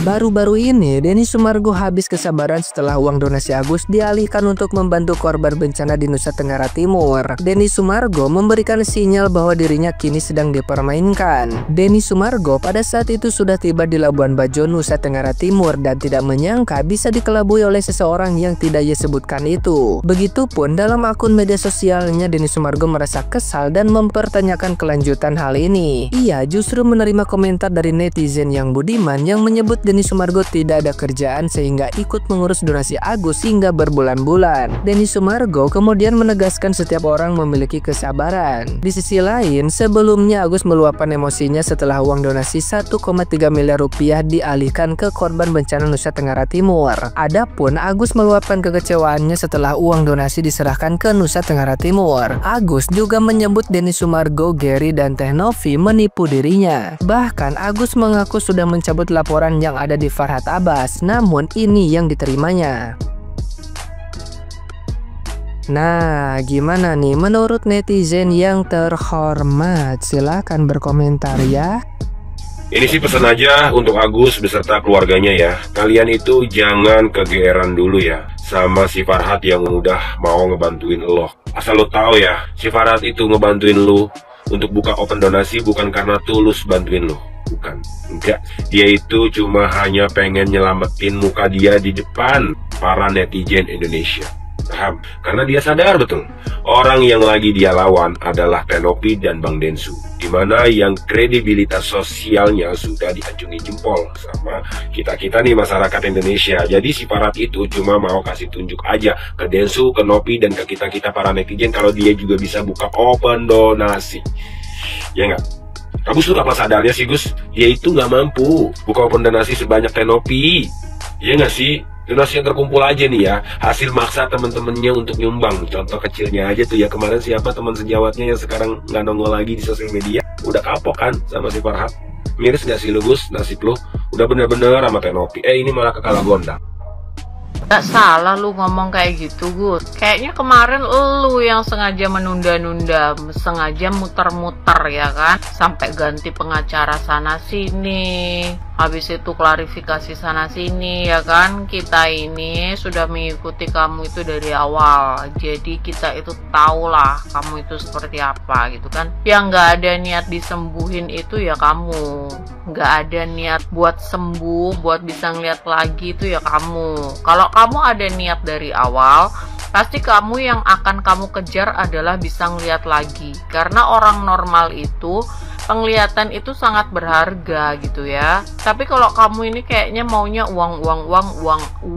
Baru-baru ini, Denny Sumargo habis kesabaran setelah uang donasi Agus dialihkan untuk membantu korban bencana di Nusa Tenggara Timur. Denny Sumargo memberikan sinyal bahwa dirinya kini sedang dipermainkan. Denny Sumargo pada saat itu sudah tiba di Labuan Bajo, Nusa Tenggara Timur dan tidak menyangka bisa dikelabui oleh seseorang yang tidak ia sebutkan itu. Begitupun dalam akun media sosialnya, Denny Sumargo merasa kesal dan mempertanyakan kelanjutan hal ini. Ia justru menerima komentar dari netizen yang budiman yang menyebut Denny Sumargo tidak ada kerjaan sehingga ikut mengurus donasi Agus hingga berbulan-bulan. Denny Sumargo kemudian menegaskan setiap orang memiliki kesabaran. Di sisi lain, sebelumnya Agus meluapkan emosinya setelah uang donasi 1,3 miliar rupiah dialihkan ke korban bencana Nusa Tenggara Timur. Adapun Agus meluapkan kekecewaannya setelah uang donasi diserahkan ke Nusa Tenggara Timur. Agus juga menyebut Denny Sumargo, Gary, dan Teh Novi menipu dirinya. Bahkan Agus mengaku sudah mencabut laporan yang ada di Farhad Abbas, namun ini yang diterimanya. Nah, gimana nih menurut netizen yang terhormat? Silahkan berkomentar ya. Ini sih pesan aja untuk Agus beserta keluarganya ya. Kalian itu jangan kegeeran dulu ya sama si Farhad yang udah mau ngebantuin lo. Asal lo tahu ya, si Farhad itu ngebantuin lo untuk buka open donasi bukan karena tulus bantuin lo. Bukan, enggak. Dia itu cuma hanya pengen nyelamatin muka dia di depan para netizen Indonesia. Paham? Karena dia sadar betul orang yang lagi dia lawan adalah Teh Novi dan Bang Densu, dimana yang kredibilitas sosialnya sudah diacungi jempol sama kita-kita nih masyarakat Indonesia. Jadi si Farhad itu cuma mau kasih tunjuk aja ke Densu, ke Novi, dan ke kita-kita para netizen kalau dia juga bisa buka open donasi. Ya enggak? Kamu sudah apa sadarnya sih Gus? Dia itu nggak mampu buka open donasi sebanyak Teh Novi. Ya nggak sih? Donasi yang terkumpul aja nih ya, hasil maksa teman-temannya untuk nyumbang. Contoh kecilnya aja tuh ya, kemarin siapa teman sejawatnya yang sekarang nggak nongol lagi di sosial media, udah kapok kan sama si Farhad. Miris gak sih lu Gus, nasib lu udah bener-bener sama Teh Novi, ini malah kekalah gondang. Gak salah lu ngomong kayak gitu Gus. Kayaknya kemarin lu yang sengaja menunda-nunda, sengaja muter-muter ya kan, sampai ganti pengacara sana sini, habis itu klarifikasi sana sini ya kan. Kita ini sudah mengikuti kamu itu dari awal, jadi kita itu tahulah kamu itu seperti apa gitu kan. Yang nggak ada niat disembuhin itu ya kamu, nggak ada niat buat sembuh, buat bisa ngeliat lagi itu ya kamu. Kalau kamu ada niat dari awal, pasti kamu yang akan kamu kejar adalah bisa ngeliat lagi. Karena orang normal itu penglihatan itu sangat berharga gitu ya. Tapi kalau kamu ini kayaknya maunya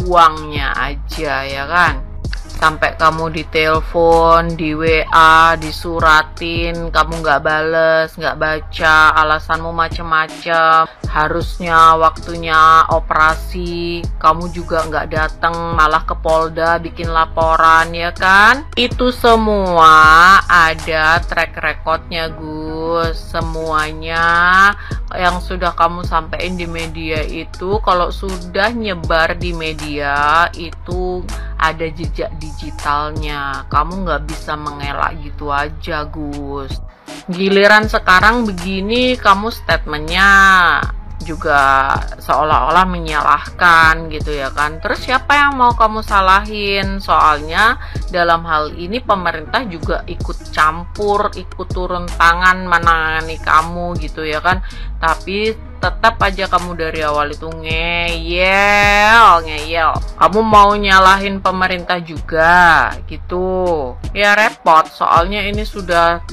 uangnya aja ya kan. Sampai kamu ditelepon, di WA, disuratin, kamu nggak bales, nggak baca, alasanmu macem-macem. Harusnya waktunya operasi, kamu juga nggak datang, malah ke Polda bikin laporan ya kan. Itu semua ada track recordnya Gus. Semuanya yang sudah kamu sampaikan di media itu, kalau sudah nyebar di media itu ada jejak digitalnya. Kamu nggak bisa mengelak gitu aja Gus. Giliran sekarang begini, kamu statementnya juga seolah-olah menyalahkan gitu ya kan. Terus siapa yang mau kamu salahin? Soalnya dalam hal ini pemerintah juga ikut campur, ikut turun tangan menangani kamu gitu ya kan. Tapi tetap aja kamu dari awal itu ngeyel. Kamu mau nyalahin pemerintah juga gitu. Ya repot, soalnya ini sudah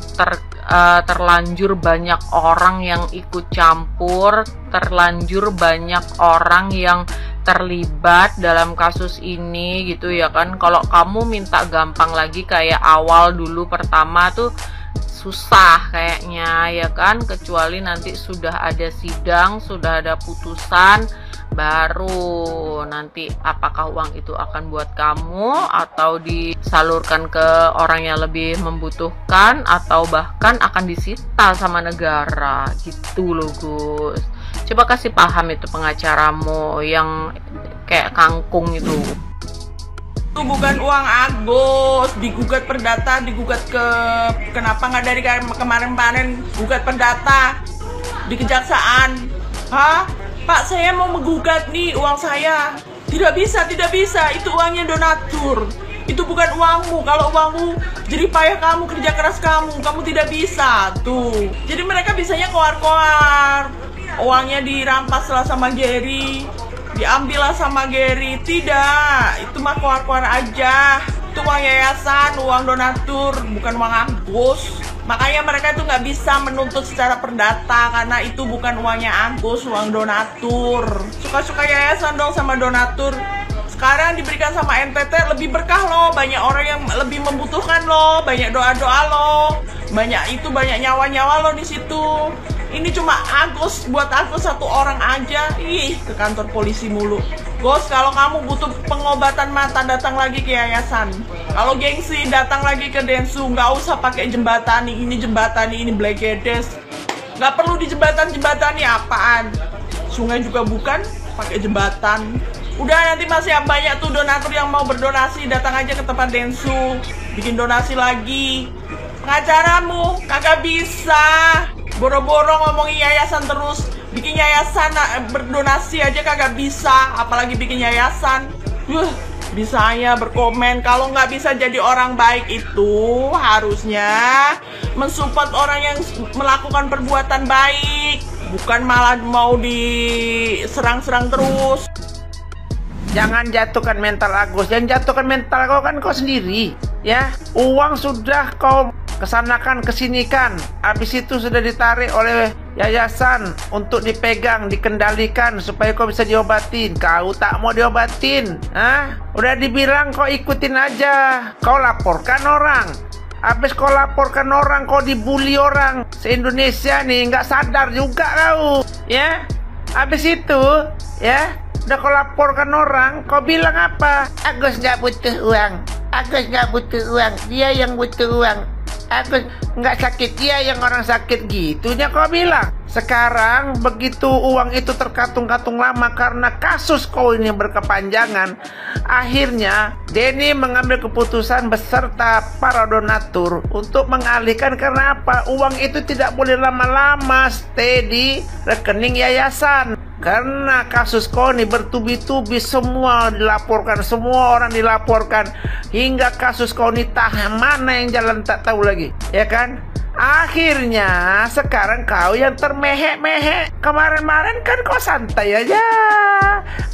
terlanjur banyak orang yang ikut campur, terlanjur banyak orang yang terlibat dalam kasus ini gitu ya kan. Kalau kamu minta gampang lagi kayak awal dulu pertama tuh susah kayaknya ya kan, kecuali nanti sudah ada sidang, sudah ada putusan, baru nanti apakah uang itu akan buat kamu atau disalurkan ke orang yang lebih membutuhkan atau bahkan akan disita sama negara gitu loh Gus. Coba kasih paham itu pengacaramu yang kayak kangkung itu. Itu bukan uang Agus, digugat perdata, digugat kenapa nggak dari kemarin-kemarin gugat perdata di kejaksaan, Pak, saya mau menggugat nih uang saya. Tidak bisa, itu uangnya donatur. Itu bukan uangmu. Kalau uangmu jerih payah kamu, kerja keras kamu tidak bisa. Tuh. Jadi mereka bisanya koar-koar. Uangnya dirampas lah sama Gary, diambil lah sama Gary. Tidak, itu mah koar-koar aja. Itu uang yayasan, uang donatur, bukan uang Agus. Makanya mereka itu nggak bisa menuntut secara perdata karena itu bukan uangnya Agus, uang donatur. Suka-suka yayasan dong sama donatur. Sekarang diberikan sama NTT lebih berkah loh, banyak orang yang lebih membutuhkan loh, banyak doa-doa loh, banyak nyawa-nyawa loh di situ. Ini cuma Agus, buat Agus satu orang aja. Ih, ke kantor polisi mulu. Gos, kalau kamu butuh pengobatan mata, datang lagi ke yayasan. Kalau gengsi, datang lagi ke Densu. Nggak usah pakai jembatan ini Blegedes. Nggak perlu di jembatan-jembatan apaan. Sungai juga bukan, pakai jembatan. Udah, nanti masih banyak tuh donatur yang mau berdonasi. Datang aja ke tempat Densu, bikin donasi lagi. Pengacaramu kagak bisa. Boro-boro ngomongin yayasan terus. Bikin yayasan berdonasi aja kagak bisa, apalagi bikin yayasan. Bisanya berkomen. Kalau nggak bisa jadi orang baik itu harusnya mensupport orang yang melakukan perbuatan baik, bukan malah mau diserang-serang terus. Jangan jatuhkan mental Agus, yang jatuhkan mental kau kan kau sendiri, ya. Uang sudah kau kesanakan kesinikan, habis itu sudah ditarik oleh yayasan untuk dipegang, dikendalikan supaya kau bisa diobatin. Kau tak mau diobatin, udah dibilang kau ikutin aja, kau laporkan orang. Habis kau laporkan orang, kau dibully orang se-Indonesia nih, nggak sadar juga kau, ya. Habis itu, ya, udah kau laporkan orang, kau bilang apa? Agus nggak butuh uang, Agus nggak butuh uang, dia yang butuh uang. Aku nggak sakit, dia yang orang sakit, gitunya kau bilang. Sekarang begitu uang itu terkatung-katung lama karena kasus kau ini berkepanjangan, akhirnya Denny mengambil keputusan beserta para donatur untuk mengalihkan. Karena apa? Uang itu tidak boleh lama-lama stay di rekening yayasan. Karena kasus kau ini bertubi-tubi, semua dilaporkan, semua orang dilaporkan, hingga kasus kau ini mana yang jalan tak tahu lagi, ya kan? Akhirnya sekarang kau yang termehek-mehek. Kemarin-kemarin kan kau santai aja.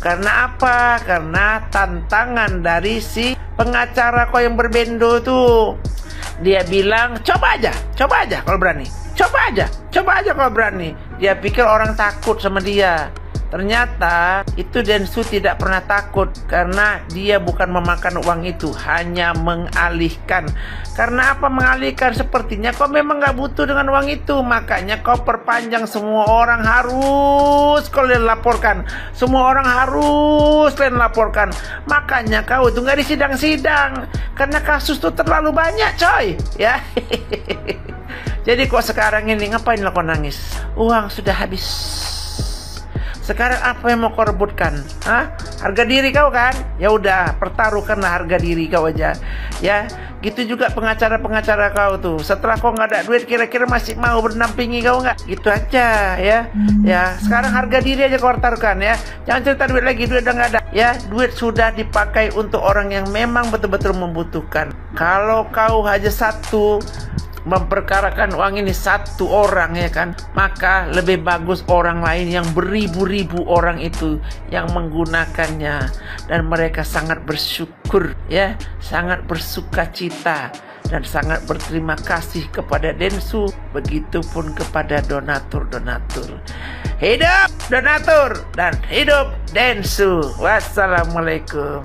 Karena apa? Karena tantangan dari si pengacara kau yang berbendo tuh. Dia bilang coba aja kalau berani. Coba aja kalau berani. Dia pikir orang takut sama dia. Ternyata itu Densu tidak pernah takut karena dia bukan memakan uang itu, hanya mengalihkan. Karena apa mengalihkan? Sepertinya kau memang gak butuh dengan uang itu, makanya kau perpanjang. Semua orang harus kalian laporkan, semua orang harus kalian laporkan. Makanya kau itu gak di sidang-sidang karena kasus tuh terlalu banyak, coy, ya. Jadi kok sekarang ini ngapain lo kau nangis? Uang sudah habis. Sekarang apa yang mau kau rebutkan? Harga diri kau kan? Ya udah, pertaruhkanlah harga diri kau aja. Ya, gitu juga pengacara-pengacara kau tuh. Setelah kau nggak ada duit, kira-kira masih mau berdampingi kau nggak? Gitu aja, ya. Ya, sekarang harga diri aja kau taruhkan, ya. Jangan cerita duit lagi, duit udah nggak ada. Ya, duit sudah dipakai untuk orang yang memang betul-betul membutuhkan. Kalau kau hanya satu memperkarakan uang ini satu orang, ya kan, maka lebih bagus orang lain yang beribu-ribu orang itu yang menggunakannya dan mereka sangat bersyukur, ya, sangat bersuka cita dan sangat berterima kasih kepada Densu, begitupun kepada donatur-donatur. Hidup donatur dan hidup Densu. Wassalamualaikum.